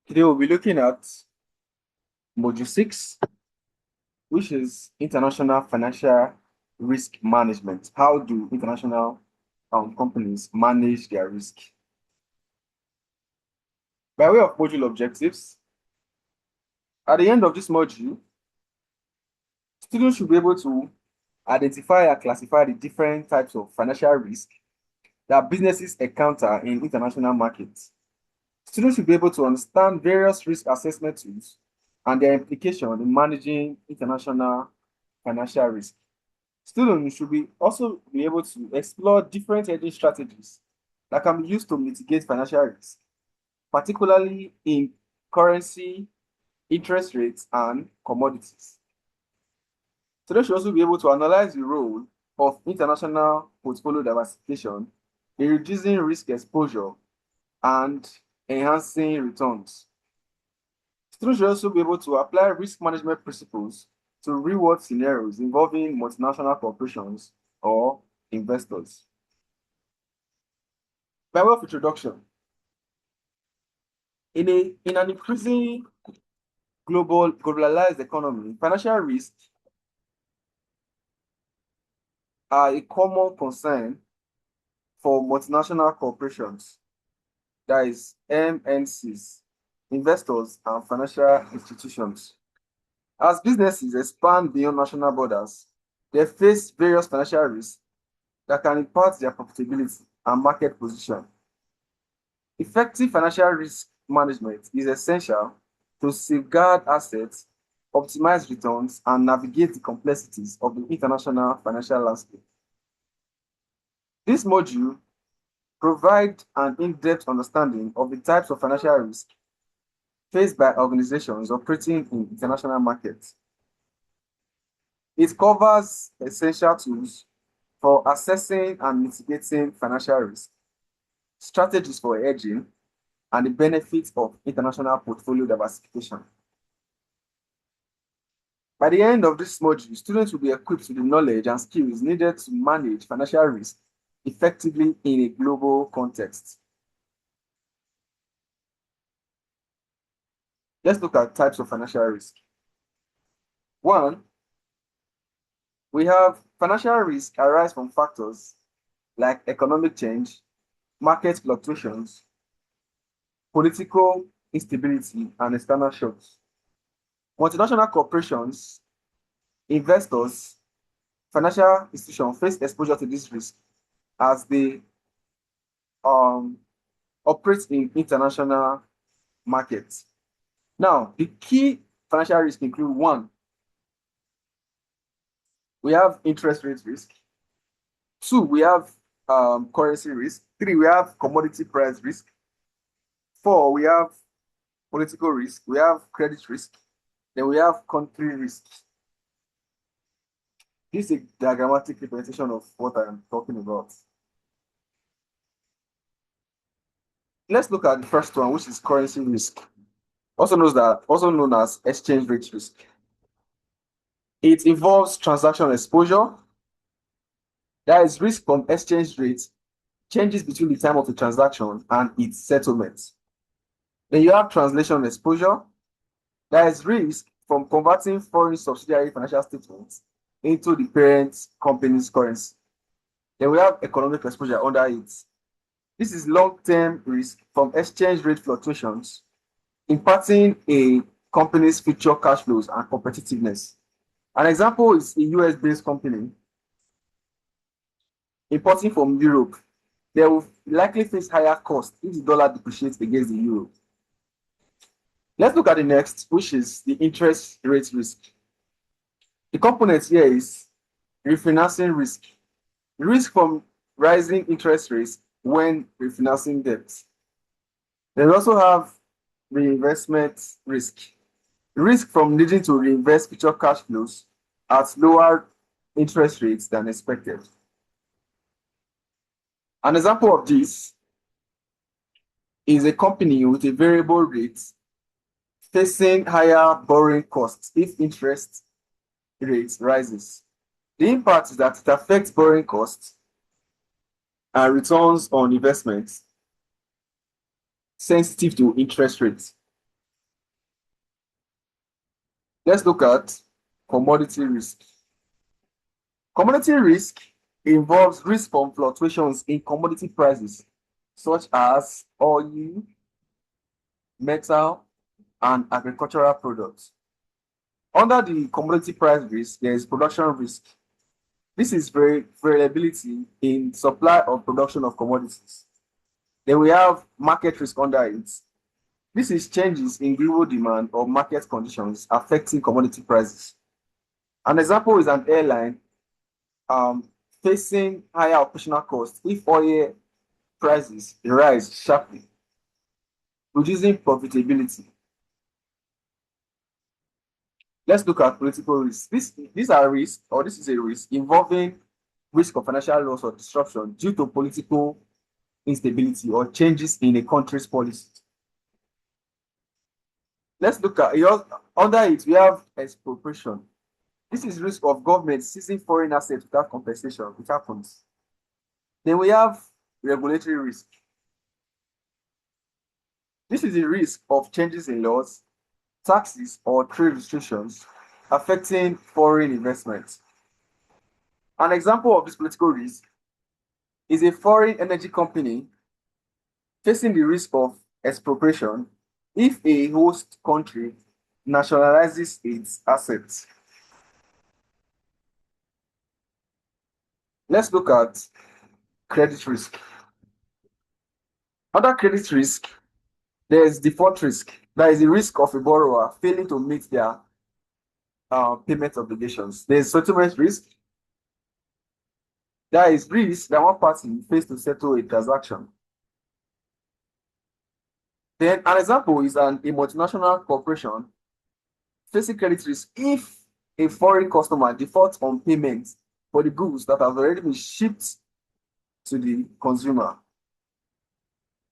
Today we'll be looking at Module 6, which is International Financial Risk Management. How do international companies manage their risk? By way of module objectives, at the end of this module, students should be able to identify and classify the different types of financial risk that businesses encounter in international markets. Students should be able to understand various risk assessment tools and their implication in managing international financial risk. Students should also be able to explore different hedging strategies that can be used to mitigate financial risk, particularly in currency, interest rates, and commodities. Students should also be able to analyze the role of international portfolio diversification in reducing risk exposure and enhancing returns. Students should also be able to apply risk management principles to real-world scenarios involving multinational corporations or investors. By way of introduction, in an increasingly globalized economy, financial risks are a common concern for multinational corporations, that is MNCs, investors, and financial institutions. As businesses expand beyond national borders, they face various financial risks that can impact their profitability and market position. Effective financial risk management is essential to safeguard assets, optimize returns, and navigate the complexities of the international financial landscape. This module provides an in-depth understanding of the types of financial risk faced by organizations operating in international markets. It covers essential tools for assessing and mitigating financial risk, strategies for hedging, and the benefits of international portfolio diversification. By the end of this module, students will be equipped with the knowledge and skills needed to manage financial risk effectively in a global context. Let's look at types of financial risk. One, we have financial risk arise from factors like economic change, market fluctuations, political instability, and external shocks. Multinational corporations, investors, financial institutions face exposure to this risk as they operate in international markets. Now, the key financial risks include: one, we have interest rate risk. Two, we have currency risk. Three, we have commodity price risk. Four, we have political risk. We have credit risk. Then we have country risk. This is a diagrammatic representation of what I am talking about. Let's look at the first one, which is currency risk, also known as exchange rate risk. It involves transaction exposure. There is risk from exchange rates, changes between the time of the transaction and its settlement. Then you have translation exposure. There is risk from converting foreign subsidiary financial statements into the parent company's currency. Then we have economic exposure under it. This is long-term risk from exchange rate fluctuations, impacting a company's future cash flows and competitiveness. An example is a US-based company importing from Europe. They will likely face higher costs if the dollar depreciates against the euro. Let's look at the next, which is the interest rate risk. The component here is refinancing risk. Risk from rising interest rates when refinancing debts. Then we also have reinvestment risk. Risk from needing to reinvest future cash flows at lower interest rates than expected. An example of this is a company with a variable rate facing higher borrowing costs if interest rates rises. The impact is that it affects borrowing costs and returns on investments sensitive to interest rates. Let's look at commodity risk. Commodity risk involves risk from fluctuations in commodity prices, such as oil, metal, and agricultural products. Under the commodity price risk, there is production risk. This is variability in supply or production of commodities. Then we have market risk under it. This is changes in global demand or market conditions affecting commodity prices. An example is an airline facing higher operational costs if oil prices rise sharply, reducing profitability. Let's look at political risks. These are risks, or this is a risk involving risk of financial loss or disruption due to political instability or changes in a country's policy. Let's look at under it, we have expropriation. This is risk of government seizing foreign assets without compensation, which happens. Then we have regulatory risk. This is the risk of changes in laws, taxes, or trade restrictions affecting foreign investment. An example of this political risk is a foreign energy company facing the risk of expropriation if a host country nationalizes its assets. Let's look at credit risk. Under credit risk, there is default risk. That is the risk of a borrower failing to meet their payment obligations. There is settlement risk. There is risk that one party fails to settle a transaction. Then an example is a multinational corporation facing credit risk if a foreign customer defaults on payment for the goods that have already been shipped to the consumer.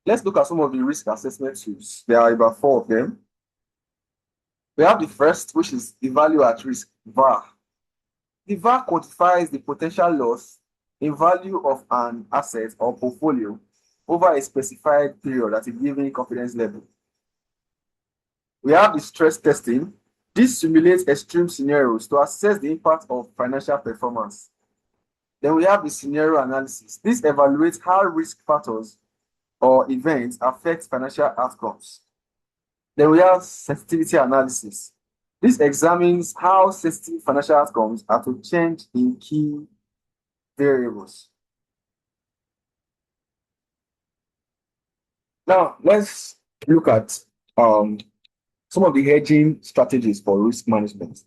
Let's look at some of the risk assessment tools. There are about 4 of them. We have the first, which is the value at risk, VAR. The VAR quantifies the potential loss in value of an asset or portfolio over a specified period at a given confidence level. We have the stress testing. This simulates extreme scenarios to assess the impact of financial performance. Then we have the scenario analysis. This evaluates how risk factors or events affect financial outcomes. Then we have sensitivity analysis. This examines how sensitive financial outcomes are to change in key variables. Now, let's look at some of the hedging strategies for risk management.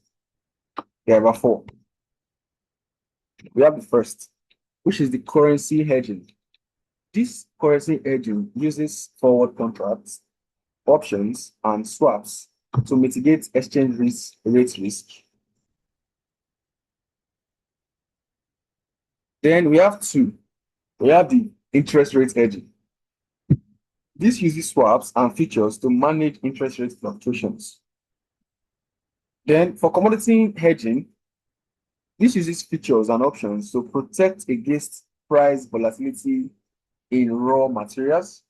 There are 4. We have the first, which is the currency hedging. This currency hedging uses forward contracts, options, and swaps to mitigate exchange rate risk. Then we have 2. We have the interest rate hedging. This uses swaps and futures to manage interest rate fluctuations. Then for commodity hedging, this uses futures and options to protect against price volatility in raw materials.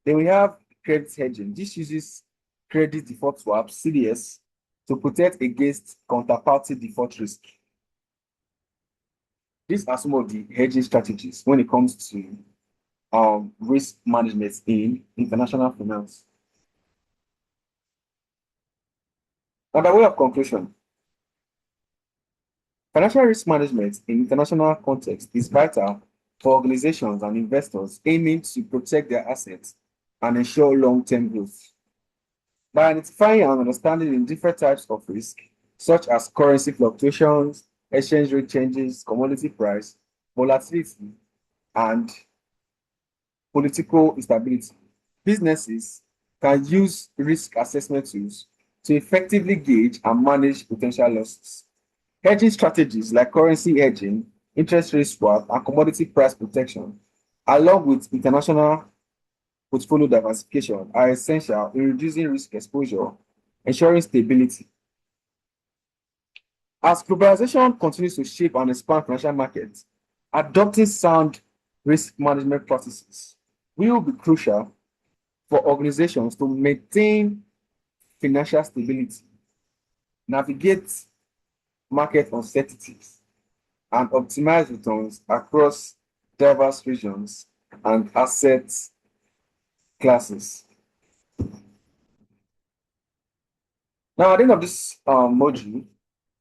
Then we have credit hedging. This uses credit default swaps, CDS, to protect against counterparty default risk. These are some of the hedging strategies when it comes to risk management in international finance. By way of conclusion, financial risk management in international context is vital for organizations and investors aiming to protect their assets and ensure long-term growth. By identifying and understanding the different types of risk, such as currency fluctuations, exchange rate changes, commodity price, volatility, and political instability, businesses can use risk assessment tools to effectively gauge and manage potential losses. Hedging strategies like currency hedging, interest rate swap, and commodity price protection, along with international portfolio diversification, are essential in reducing risk exposure, ensuring stability. As globalization continues to shape and expand financial markets, adopting sound risk management practices will be crucial for organizations to maintain financial stability navigate market uncertainties, and optimize returns across diverse regions and asset classes. Now, at the end of this module,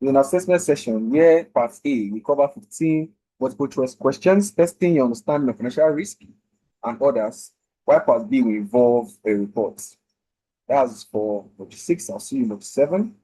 is an assessment session where part A, we cover 15 multiple choice questions, testing your understanding of financial risk and others, while part B will involve a report. That's for module 6. I'll see you in module 7.